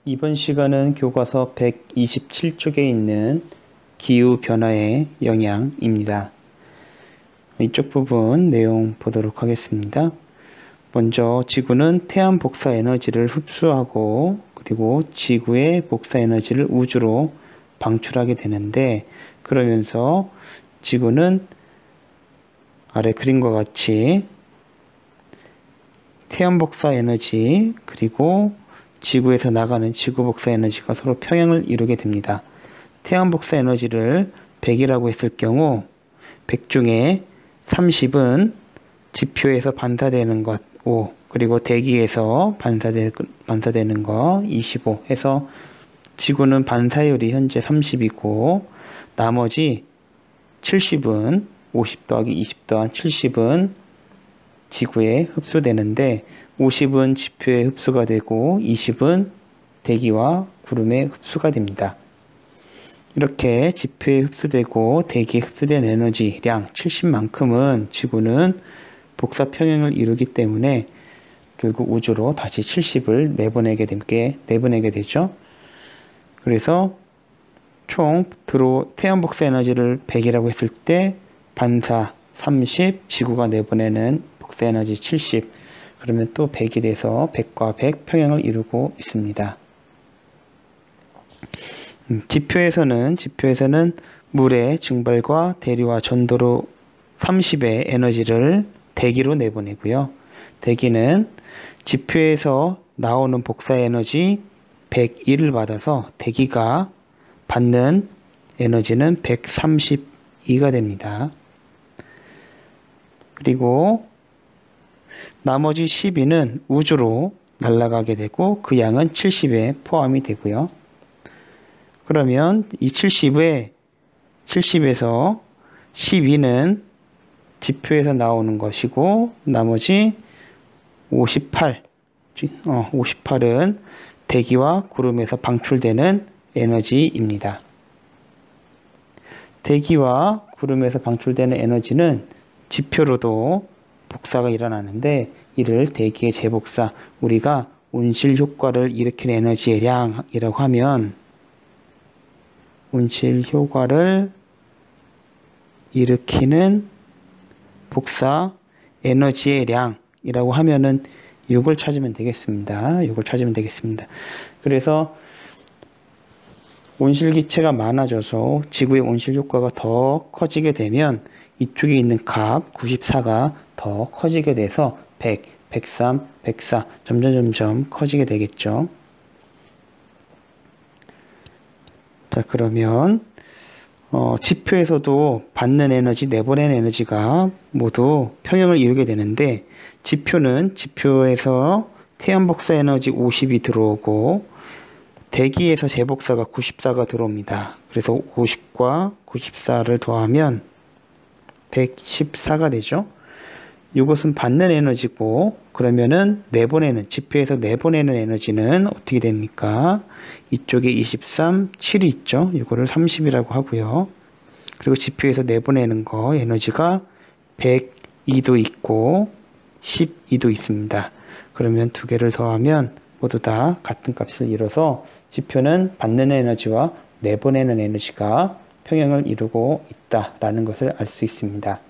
이번 시간은 교과서 127쪽에 있는 기후변화의 영향입니다. 이쪽 부분 내용 보도록 하겠습니다. 먼저 지구는 태양 복사 에너지를 흡수하고 그리고 지구의 복사 에너지를 우주로 방출하게 되는데, 그러면서 지구는 아래 그림과 같이 태양 복사 에너지 그리고 지구에서 나가는 지구 복사 에너지가 서로 평행을 이루게 됩니다. 태양 복사 에너지를 100이라고 했을 경우 100 중에 30은 지표에서 반사되는 것 5, 그리고 대기에서 반사되는 거 25 해서 지구는 반사율이 현재 30이고, 나머지 70은 50 더하기 20 더한 70은 지구에 흡수되는데, 50은 지표에 흡수가 되고 20은 대기와 구름에 흡수가 됩니다. 이렇게 지표에 흡수되고 대기에 흡수된 에너지량 70만큼은 지구는 복사 평행을 이루기 때문에 결국 우주로 다시 70을 내보내게 되죠. 그래서 총 태양 복사 에너지를 100이라고 했을 때 반사 30, 지구가 내보내는 복사 에너지 70, 그러면 또 100이 돼서 100과 100 평행을 이루고 있습니다. 지표에서는 물의 증발과 대류와 전도로 30의 에너지를 대기로 내보내고요. 대기는 지표에서 나오는 복사 에너지 101을 받아서 대기가 받는 에너지는 132가 됩니다. 그리고 나머지 12는 우주로 날아가게 되고 그 양은 70에 포함이 되고요. 그러면 이 70에서 12는 지표에서 나오는 것이고, 나머지 58은 대기와 구름에서 방출되는 에너지입니다. 대기와 구름에서 방출되는 에너지는 지표로도 복사가 일어나는데, 이를 대기의 재복사, 우리가 온실 효과를 일으키는 에너지의 량이라고 하면, 온실 효과를 일으키는 복사 에너지의 량이라고 하면은 이걸 찾으면 되겠습니다. 그래서 온실기체가 많아져서 지구의 온실 효과가 더 커지게 되면 이쪽에 있는 값 94가 더 커지게 돼서 100, 103, 104 점점 커지게 되겠죠. 자, 그러면 지표에서도 받는 에너지, 내보내는 에너지가 모두 평행을 이루게 되는데, 지표에서 태양 복사 에너지 50이 들어오고 대기에서 재복사가 94가 들어옵니다. 그래서 50과 94를 더하면 114가 되죠. 이것은 받는 에너지고, 그러면은 지표에서 내보내는 에너지는 어떻게 됩니까? 이쪽에 23, 7이 있죠. 이거를 30이라고 하고요. 그리고 지표에서 내보내는 거 에너지가 102도 있고 12도 있습니다. 그러면 두 개를 더하면 모두 다 같은 값을 이뤄서 지표는 받는 에너지와 내보내는 에너지가 평행을 이루고 있다라는 것을 알 수 있습니다.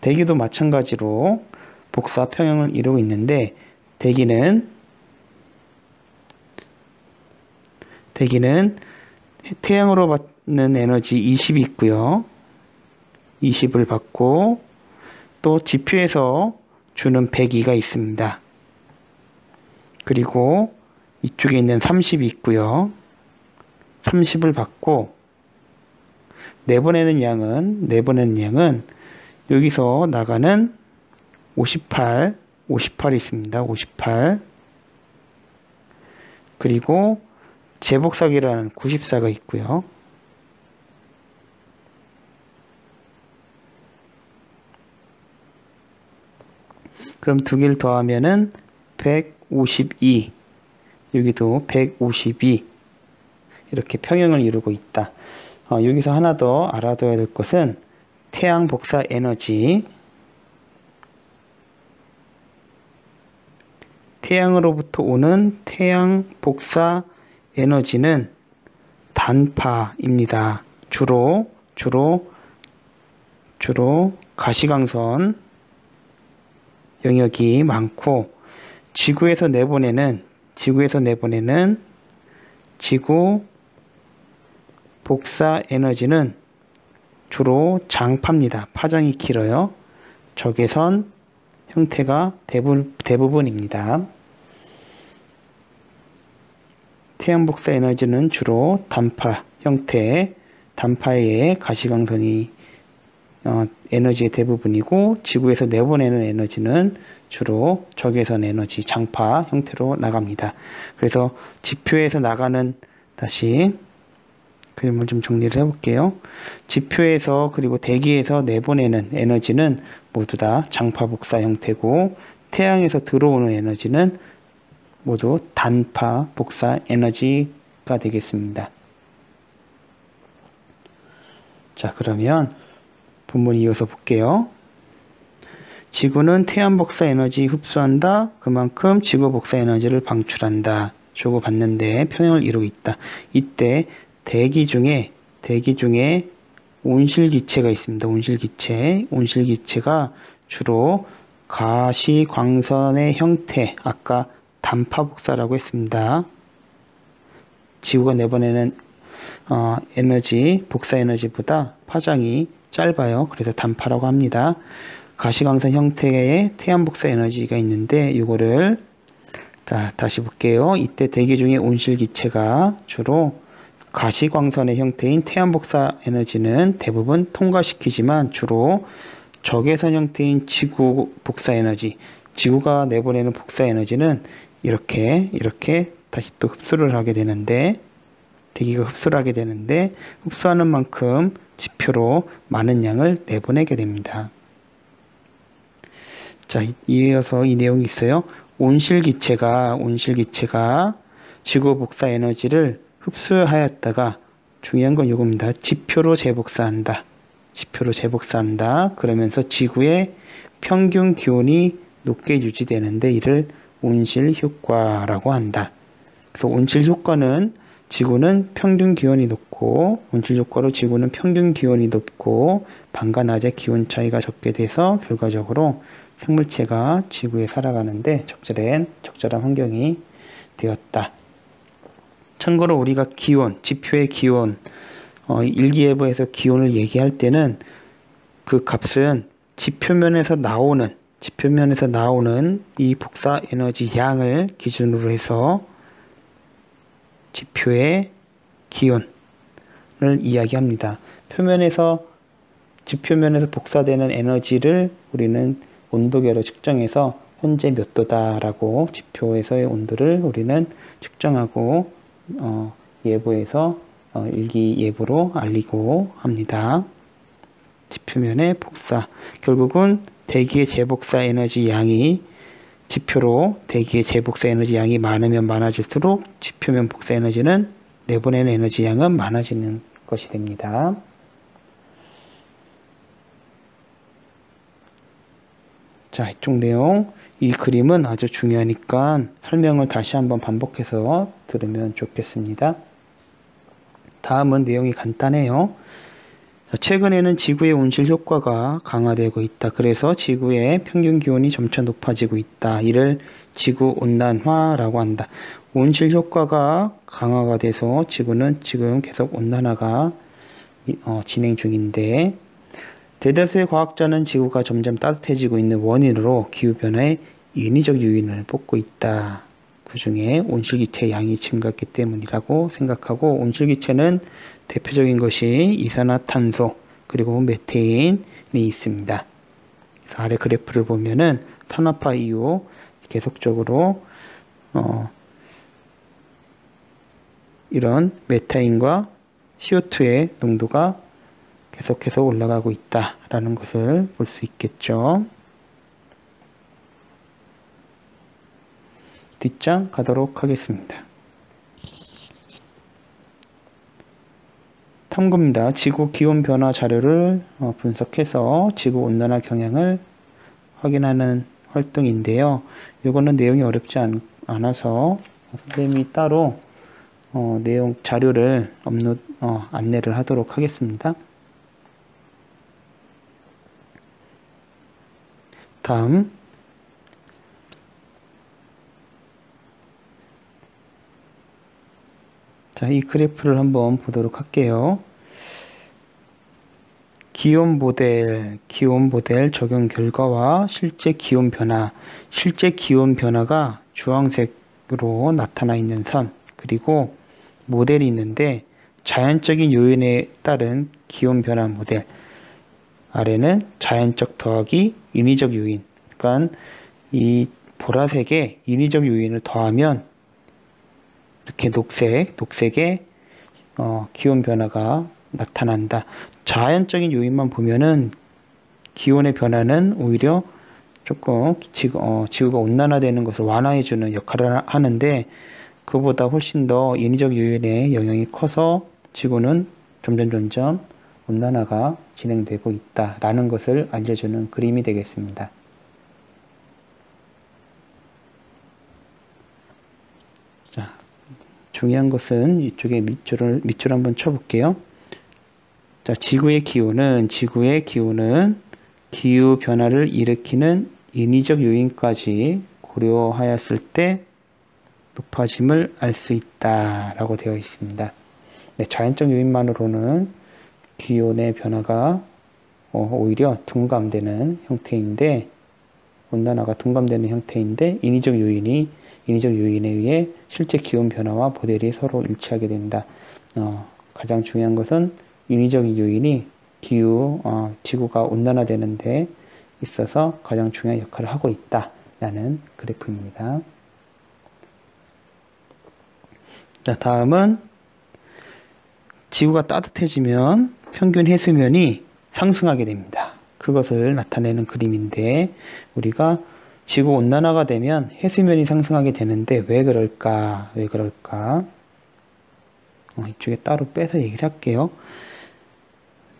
대기도 마찬가지로 복사 평행을 이루고 있는데, 대기는 태양으로 받는 에너지 20이 있고요. 20을 받고 또 지표에서 주는 102가 있습니다. 그리고 이쪽에 있는 30이 있고요. 30을 받고 내보내는 양은 여기서 나가는 58이 있습니다. 58. 그리고 재복사기라는 94가 있고요. 그럼 두 개를 더하면은 152. 여기도 152. 이렇게 평행을 이루고 있다. 여기서 하나 더 알아둬야 될 것은 태양 복사 에너지 태양으로부터 오는 태양 복사 에너지는 단파입니다. 주로 가시광선 영역이 많고, 지구에서 내보내는 지구 복사 에너지는 주로 장파입니다. 파장이 길어요. 적외선 형태가 대부분입니다. 태양 복사 에너지는 주로 단파 형태, 단파의 가시광선이 에너지의 대부분이고, 지구에서 내보내는 에너지는 주로 적외선 에너지 장파 형태로 나갑니다. 그래서 지표에서 나가는, 다시 그림을 좀 정리를 해볼게요. 지표에서 그리고 대기에서 내보내는 에너지는 모두 다 장파 복사 형태고, 태양에서 들어오는 에너지는 모두 단파 복사 에너지가 되겠습니다. 자, 그러면 본문 이어서 볼게요. 지구는 태양 복사 에너지 흡수한다. 그만큼 지구 복사 에너지를 방출한다. 주고받는데 평형을 이루고 있다. 이때 대기 중에 온실기체가 있습니다. 온실기체가 주로 가시광선의 형태, 아까 단파 복사라고 했습니다. 지구가 내보내는 복사 에너지보다 파장이 짧아요. 그래서 단파라고 합니다. 가시광선 형태의 태양 복사 에너지가 있는데, 이거를 다시 볼게요. 이때 대기 중에 온실기체가 주로 가시광선의 형태인 태양 복사 에너지는 대부분 통과시키지만, 주로 적외선 형태인 지구 복사 에너지, 지구가 내보내는 복사 에너지는 이렇게 다시 또 흡수를 하게 되는데, 대기가 흡수를 하게 되는데, 흡수하는 만큼 지표로 많은 양을 내보내게 됩니다. 자, 이어서 이 내용이 있어요. 온실기체가 지구 복사 에너지를 흡수하였다가, 중요한 건 이겁니다. 지표로 재복사한다. 그러면서 지구의 평균 기온이 높게 유지되는데, 이를 온실 효과라고 한다. 그래서 온실 효과는 지구는 평균 기온이 높고, 밤과 낮의 기온 차이가 적게 돼서 결과적으로 생물체가 지구에 살아가는데 적절한 환경이 되었다. 참고로 우리가 지표의 기온, 일기예보에서 기온을 얘기할 때는 그 값은 지표면에서 나오는 이 복사 에너지 양을 기준으로 해서 지표의 기온을 이야기합니다. 지표면에서 복사되는 에너지를 우리는 온도계로 측정해서 현재 몇 도다라고 지표에서의 온도를 우리는 측정하고 예보에서 일기예보로 알리고 합니다. 지표면의 복사, 결국은 대기의 재복사 에너지 양이 지표로 대기의 재복사 에너지 양이 많으면 많아질수록 지표면 복사 에너지는 내보내는 에너지 양은 많아지는 것이 됩니다. 자, 이쪽 내용, 이 그림은 아주 중요하니까 설명을 다시 한번 반복해서 들으면 좋겠습니다. 다음은 내용이 간단해요. 최근에는 지구의 온실 효과가 강화되고 있다. 그래서 지구의 평균 기온이 점차 높아지고 있다. 이를 지구온난화라고 한다. 온실 효과가 강화가 돼서 지구는 지금 계속 온난화가 진행 중인데, 대다수의 과학자는 지구가 점점 따뜻해지고 있는 원인으로 기후변화의 인위적 요인을 뽑고 있다. 그 중에 온실기체 양이 증가했기 때문이라고 생각하고, 온실기체는 대표적인 것이 이산화탄소 그리고 메테인이 있습니다. 그래서 아래 그래프를 보면은 산업화 이후 계속적으로 이런 메테인과 CO2의 농도가 계속해서 올라가고 있다라는 것을 볼 수 있겠죠. 뒷장 가도록 하겠습니다. 탐구입니다. 지구 기온 변화 자료를 분석해서 지구 온난화 경향을 활동인데요. 이거는 내용이 어렵지 않아서 선생님이 따로 내용 자료를 안내를 하도록 하겠습니다. 다음 자, 이 그래프를 한번 보도록 할게요. 기온 모델 적용 결과와 실제 기온 변화. 실제 기온 변화가 주황색으로 나타나 있는 선, 그리고 모델이 있는데 자연적인 요인에 따른 기온 변화 모델. 아래는 자연적 더하기 인위적 요인. 그러니까 이 보라색에 인위적 요인을 더하면 이렇게 녹색의 기온 변화가 나타난다. 자연적인 요인만 보면은 기온의 변화는 오히려 조금 지구가 온난화되는 것을 완화해주는 역할을 하는데, 그보다 훨씬 더 인위적 요인의 영향이 커서 지구는 점점 온난화가 진행되고 있다라는 것을 알려주는 그림이 되겠습니다. 자, 중요한 것은 이쪽에 밑줄을 한번 쳐볼게요. 자, 지구의 기온은 기후 변화를 일으키는 인위적 요인까지 고려하였을 때 높아짐을 알 수 있다라고 되어 있습니다. 네, 자연적 요인만으로는 기온의 변화가 오히려 둔감되는 형태인데, 온난화가 둔감되는 형태인데, 인위적 요인에 의해 실제 기온 변화와 모델이 서로 일치하게 된다. 가장 중요한 것은 인위적 요인이 지구가 온난화되는 데 있어서 가장 중요한 역할을 하고 있다라는 그래프입니다. 자, 다음은 지구가 따뜻해지면 평균 해수면이 상승하게 됩니다. 그것을 나타내는 그림인데, 우리가 지구 온난화가 되면 해수면이 상승하게 되는데 왜 그럴까? 이쪽에 따로 빼서 얘기를 할게요.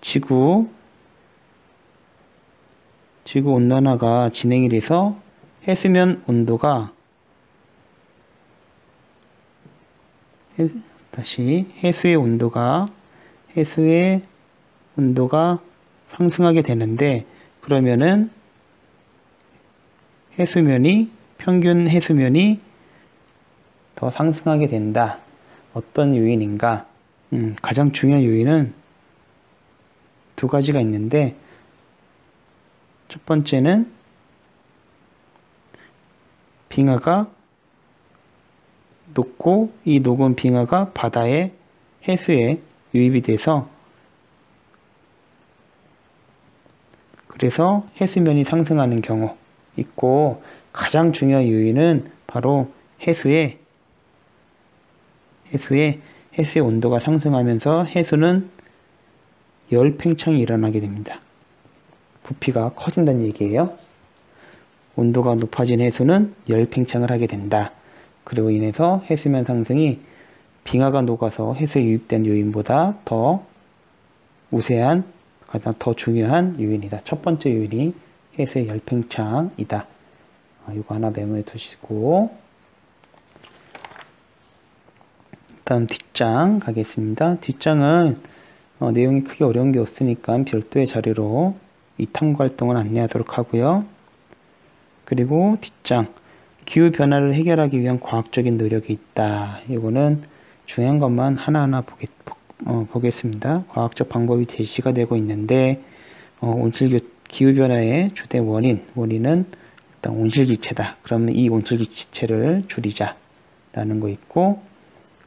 지구 온난화가 진행이 돼서 해수면 온도가 해수의 온도가 상승하게 되는데, 그러면은 평균 해수면이 더 상승하게 된다. 어떤 요인인가? 가장 중요한 요인은 두 가지가 있는데, 첫 번째는 빙하가 녹고, 이 녹은 빙하가 해수에 유입이 돼서, 그래서 해수면이 상승하는 경우 있고, 가장 중요한 요인은 바로 해수의 온도가 상승하면서 해수는 열 팽창이 일어나게 됩니다. 부피가 커진다는 얘기예요. 온도가 높아진 해수는 열 팽창을 하게 된다. 그리고 인해서 해수면 상승이 빙하가 녹아서 해수에 유입된 요인보다 더 우세한, 가장 더 중요한 요인이다. 첫 번째 요인이 해수의 열 팽창이다. 이거 하나 메모해 두시고, 다음 뒷장 가겠습니다. 뒷장은 내용이 크게 어려운 게 없으니까 별도의 자료로 이 탐구 활동을 안내하도록 하고요. 그리고 뒷장, 기후 변화를 해결하기 위한 과학적인 노력이 있다. 이거는 중요한 것만 하나하나 보겠습니다. 과학적 방법이 제시가 되고 있는데, 기후 변화의 주된 원인은 일단 온실기체다. 그러면 이 온실기체를 줄이자라는 거 있고,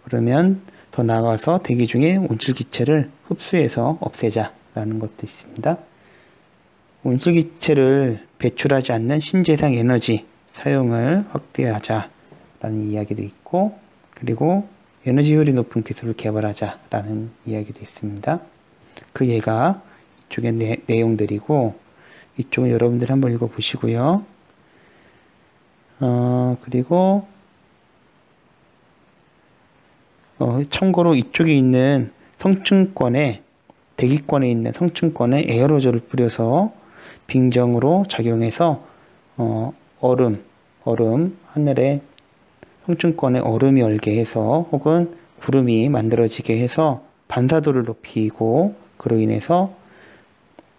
그러면 더 나아가서 대기 중에 온실기체를 흡수해서 없애자라는 것도 있습니다. 온실기체를 배출하지 않는 신재생 에너지 사용을 확대하자라는 이야기도 있고, 그리고 에너지 효율이 높은 기술을 개발하자라는 이야기도 있습니다. 그 예가 이쪽의 내용들이고, 이쪽은 여러분들 한번 읽어보시고요. 그리고 참고로 이쪽에 있는 대기권에 있는 성층권에 에어로졸을 뿌려서 빙정으로 작용해서 얼음, 하늘에 형층권에 얼음이 얼게 해서 혹은 구름이 만들어지게 해서 반사도를 높이고 그로 인해서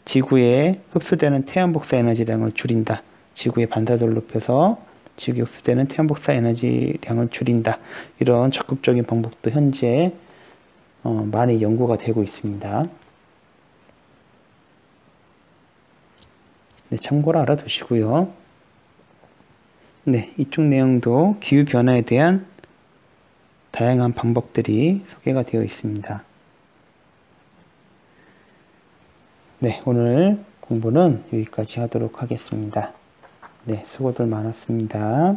지구에 흡수되는 태양 복사 에너지량을 줄인다. 지구의 반사도를 높여서 지구에 흡수되는 태양 복사 에너지량을 줄인다. 이런 적극적인 방법도 현재 많이 연구가 되고 있습니다. 네, 참고로 알아두시고요. 네, 이쪽 내용도 기후변화에 대한 다양한 방법들이 소개가 되어 있습니다. 네, 오늘 공부는 여기까지 하도록 하겠습니다. 네, 수고들 많았습니다.